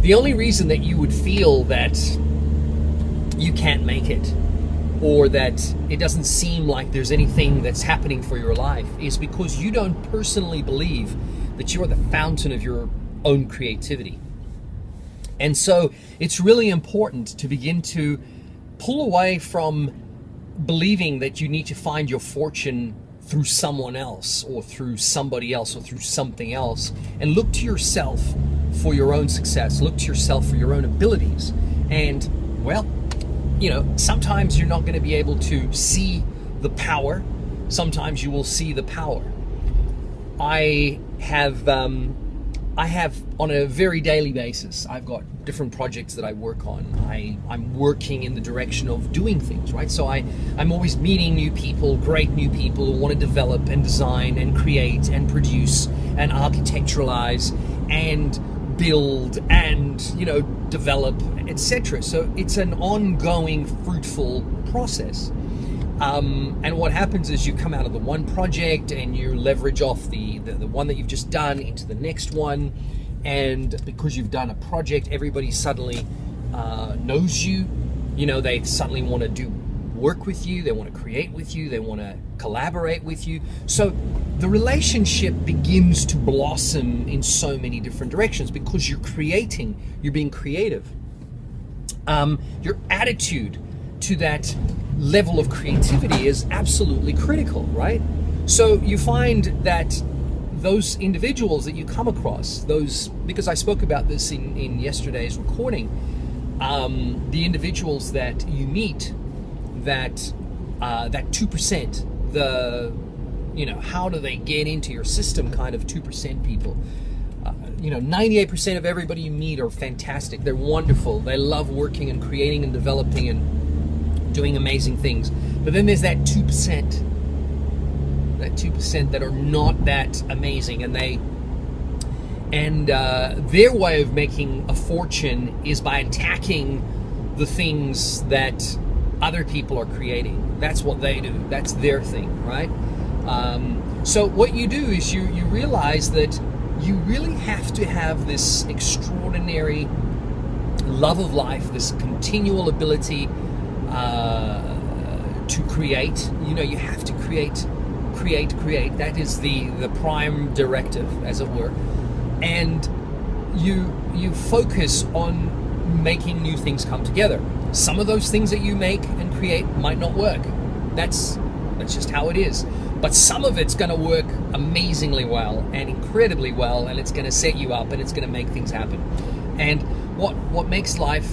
The only reason that you would feel that you can't make it, or that it doesn't seem like there's anything that's happening for your life, is because you don't personally believe that you are the fountain of your own creativity. And so it's really important to begin to pull away from believing that you need to find your fortune through someone else or through somebody else or through something else, and look to yourself for your own success. Look to yourself for your own abilities. And, well, you know, sometimes you're not going to be able to see the power. Sometimes you will see the power. I have on a very daily basis, I've got different projects that I work on. I'm working in the direction of doing things, right? So I'm always meeting new people, great new people who want to develop and design and create and produce and architecturalize and build and, you know, develop, etc. So it's an ongoing, fruitful process. And what happens is you come out of the one project and you leverage off the one that you've just done into the next one. And because you've done a project, everybody suddenly knows you. You know, they suddenly want to do work with you. They want to create with you. They want to collaborate with you. So the relationship begins to blossom in so many different directions because you're creating, you're being creative. Your attitude to that level of creativity is absolutely critical, right? So you find that those individuals that you come across, those, because I spoke about this in yesterday's recording, the individuals that you meet, that 2%, the, you know, how do they get into your system kind of 2% people. You know, 98% of everybody you meet are fantastic. They're wonderful. They love working and creating and developing and doing amazing things. But then there's that 2%. That 2% that are not that amazing, and their way of making a fortune is by attacking the things that other people are creating. That's what they do. That's their thing, right? So what you do is you realize that you really have to have this extraordinary love of life, this continual ability to create. You know, you have to create. That is the prime directive, as it were. And you focus on making new things come together. Some of those things that you make and create might not work. That's just how it is. But some of it's going to work amazingly well and incredibly well, and it's going to set you up and it's going to make things happen. And what makes life,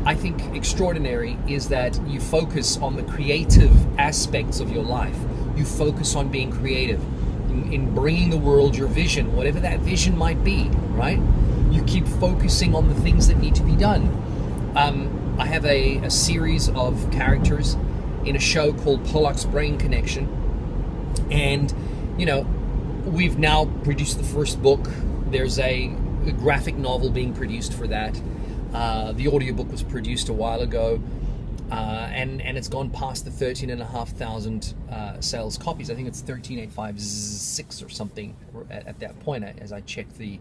I think, extraordinary is that you focus on the creative aspects of your life. You focus on being creative, in bringing the world your vision, whatever that vision might be, right? You keep focusing on the things that need to be done. I have a series of characters in a show called Pollock's Brain Connection. And, you know, we've now produced the first book. There's a graphic novel being produced for that. The audiobook was produced a while ago. And it's gone past the 13,500 sales copies. I think it's 13,856 or something at that point, as I checked the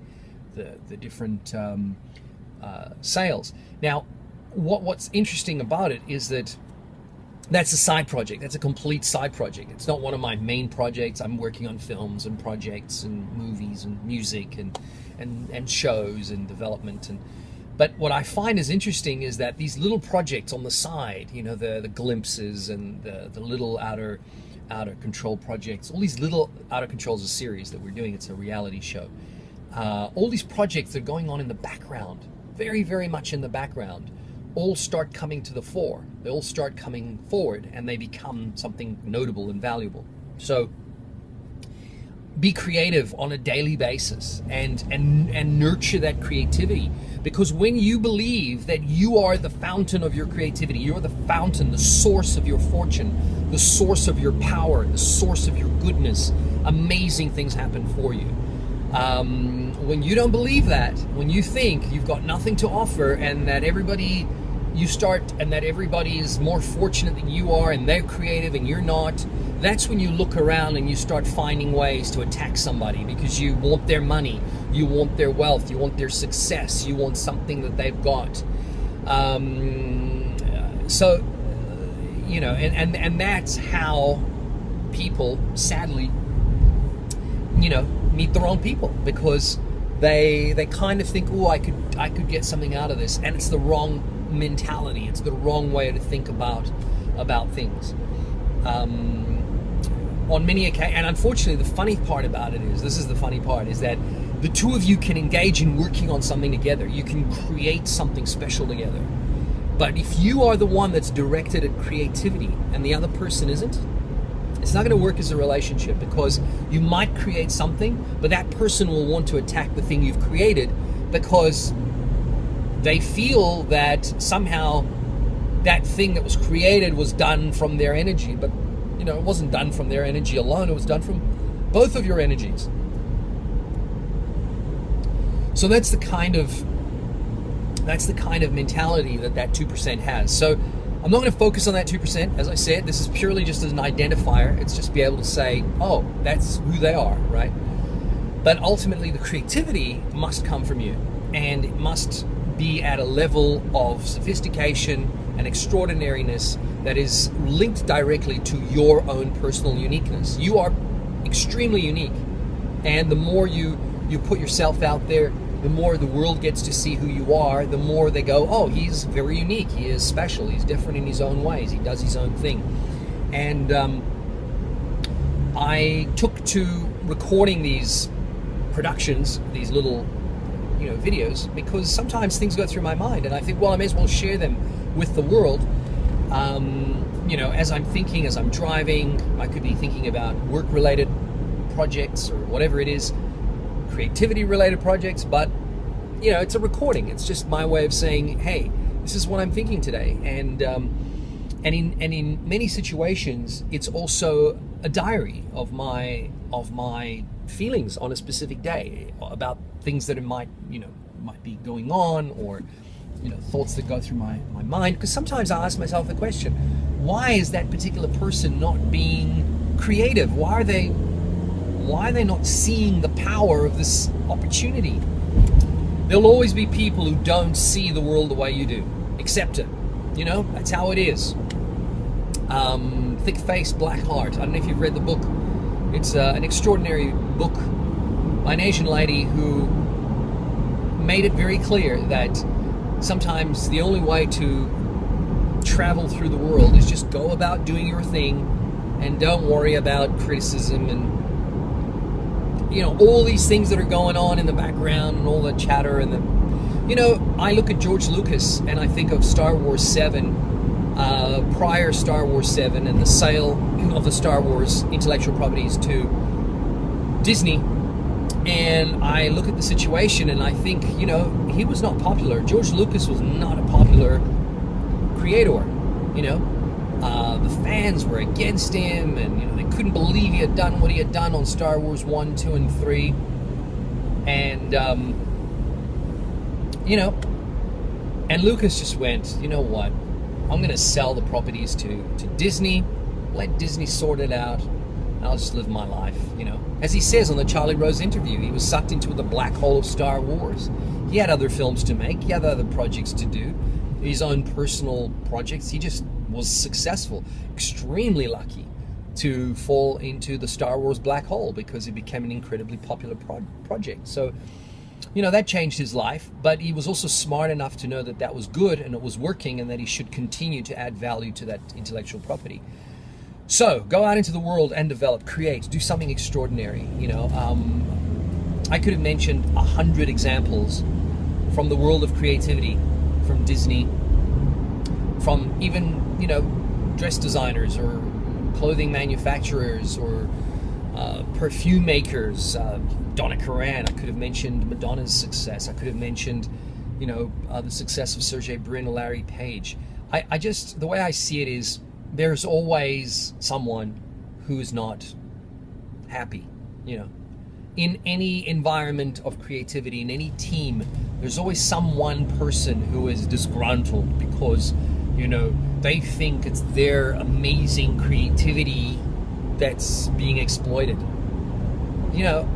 different sales. Now, what's interesting about it is that that's a side project. That's a complete side project. It's not one of my main projects. I'm working on films and projects and movies and music and shows and development. But what I find is interesting is that these little projects on the side, you know, the glimpses and the little outer control projects, all these little Outer Control is a series that we're doing. It's a reality show. All these projects that are going on in the background, very, very much in the background, all start coming to the fore. They all start coming forward, and they become something notable and valuable. So be creative on a daily basis and nurture that creativity, because when you believe that you are the fountain of your creativity, you're the fountain, the source of your fortune, the source of your power, the source of your goodness, amazing things happen for you. When you don't believe that, when you think you've got nothing to offer and that everybody is more fortunate than you are and they're creative and you're not, that's when you look around and you start finding ways to attack somebody because you want their money, You want their wealth. You want their success. You want something that they've got. So, you know, and that's how people, sadly, you know, meet the wrong people, because they kind of think, oh, I could get something out of this, and it's the wrong mentality. It's the wrong way to think about things. On many occasions, and unfortunately, the funny part about it is, this is the funny part, is that the two of you can engage in working on something together. You can create something special together. But if you are the one that's directed at creativity and the other person isn't, it's not going to work as a relationship, because you might create something, but that person will want to attack the thing you've created because they feel that somehow that thing that was created was done from their energy. But, you know, it wasn't done from their energy alone. It was done from both of your energies. So that's the kind of mentality that 2% has. So I'm not going to focus on that 2%. As I said, this is purely just as an identifier. It's just be able to say, oh, that's who they are, right? But ultimately, the creativity must come from you, and it must be at a level of sophistication and extraordinariness that is linked directly to your own personal uniqueness. You are extremely unique, and the more you put yourself out there, the more the world gets to see who you are, the more they go, oh, he's very unique, he is special, he's different in his own ways, he does his own thing. And I took to recording these productions, these little, you know, videos, because sometimes things go through my mind, and I think, well, I may as well share them with the world. You know, as I'm thinking, as I'm driving, I could be thinking about work-related projects or whatever it is, creativity-related projects, but, you know, it's a recording. It's just my way of saying, hey, this is what I'm thinking today. And in many situations, it's also a diary of my feelings on a specific day, about things that might be going on, or, you know, thoughts that go through my mind. Because sometimes I ask myself the question, why is that particular person not being creative? Why are they not seeing the power of this opportunity? There'll always be people who don't see the world the way you do. Accept it. You know, that's how it is. Thick Face, Black Heart. I don't know if you've read the book. It's an extraordinary book by an Asian lady who made it very clear that sometimes the only way to travel through the world is just go about doing your thing, and don't worry about criticism and, you know, all these things that are going on in the background, and all the chatter and the, you know, I look at George Lucas and I think of Star Wars 7, prior Star Wars 7, and the sale of the Star Wars intellectual properties to Disney, and I look at the situation and I think, you know, he was not popular. George Lucas was not a popular creator, you know. The fans were against him, and, you know, they couldn't believe he had done what he had done on Star Wars 1, 2, and 3. And, you know, and Lucas just went, you know what, I'm going to sell the properties to Disney, let Disney sort it out, and I'll just live my life, you know. As he says on the Charlie Rose interview, he was sucked into the black hole of Star Wars. He had other films to make, he had other projects to do, his own personal projects. He just was successful, extremely lucky to fall into the Star Wars black hole, because it became an incredibly popular project. So, you know, that changed his life, but he was also smart enough to know that that was good and it was working, and that he should continue to add value to that intellectual property. So go out into the world and develop, create, do something extraordinary. You know, I could have mentioned 100 examples from the world of creativity, from Disney, from even, you know, dress designers or clothing manufacturers or perfume makers. Donna Karan, I could have mentioned Madonna's success. I could have mentioned, you know, the success of Sergey Brin or Larry Page. I just, the way I see it is, there's always someone who is not happy, you know. In any environment of creativity, in any team, there's always some one person who is disgruntled because, you know, they think it's their amazing creativity that's being exploited. You know,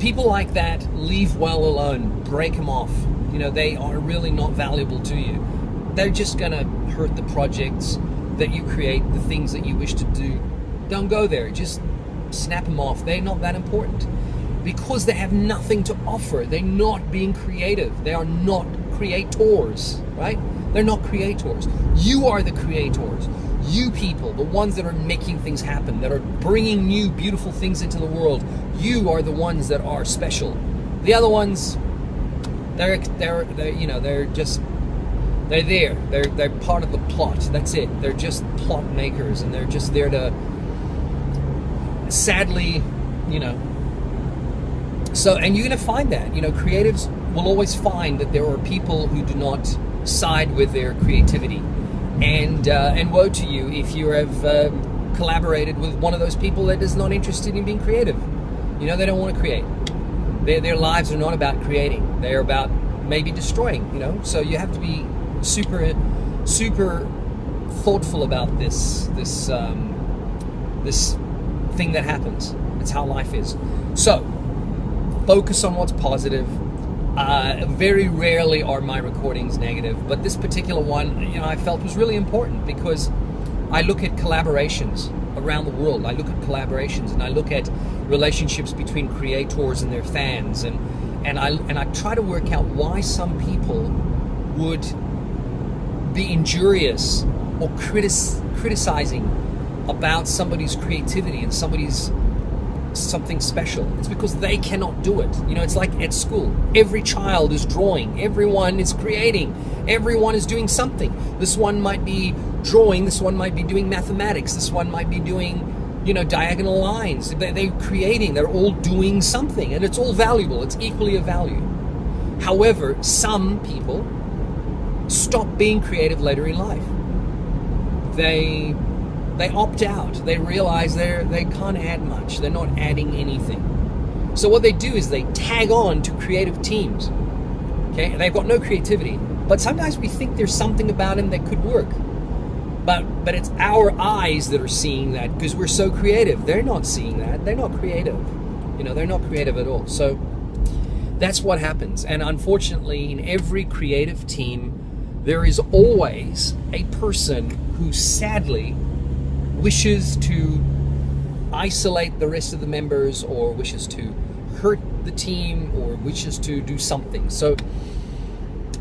people like that, leave well alone, break them off. You know, they are really not valuable to you. They're just gonna hurt the projects that you create, the things that you wish to do. Don't go there, just snap them off. They're not that important because they have nothing to offer. They're not being creative. They are not creators, right? They're not creators. You are the creators. You people, the ones that are making things happen, that are bringing new beautiful things into the world, you are the ones that are special. The other ones, they're you know, they're there. They're part of the plot. That's it. They're just plot makers, and they're just there to, sadly, you know. So, and you're going to find that, you know, creatives will always find that there are people who do not side with their creativity. And woe to you if you have collaborated with one of those people that is not interested in being creative. You know, they don't want to create. Their lives are not about creating. They're about maybe destroying, you know. So you have to be super thoughtful about this thing that happens. It's how life is. So focus on what's positive. Very rarely are my recordings negative, but this particular one, you know, I felt was really important because I look at collaborations around the world. I look at collaborations and I look at relationships between creators and their fans, and I try to work out why some people would be injurious or criticizing about somebody's creativity and something special. It's because they cannot do it. You know, it's like at school. Every child is drawing. Everyone is creating. Everyone is doing something. This one might be drawing. This one might be doing mathematics. This one might be doing, you know, diagonal lines. They're creating. They're all doing something, and it's all valuable. It's equally of value. However, some people stop being creative later in life. They opt out. They realize they can't add much. They're not adding anything. So what they do is they tag on to creative teams. Okay, and they've got no creativity. But sometimes we think there's something about them that could work. But it's our eyes that are seeing that because we're so creative. They're not seeing that. They're not creative. You know, they're not creative at all. So that's what happens. And unfortunately, in every creative team, there is always a person who sadly wishes to isolate the rest of the members, or wishes to hurt the team, or wishes to do something. So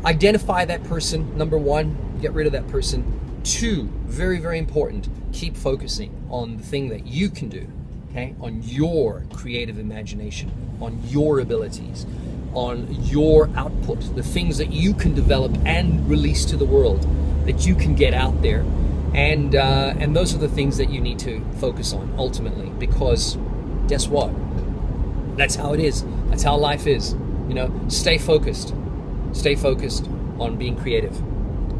identify that person. Number one, get rid of that person. Two, very, very important, keep focusing on the thing that you can do, okay? On your creative imagination, on your abilities, on your output, the things that you can develop and release to the world, that you can get out there. And those are the things that you need to focus on ultimately, because guess what? That's how it is. That's how life is. You know, stay focused. Stay focused on being creative.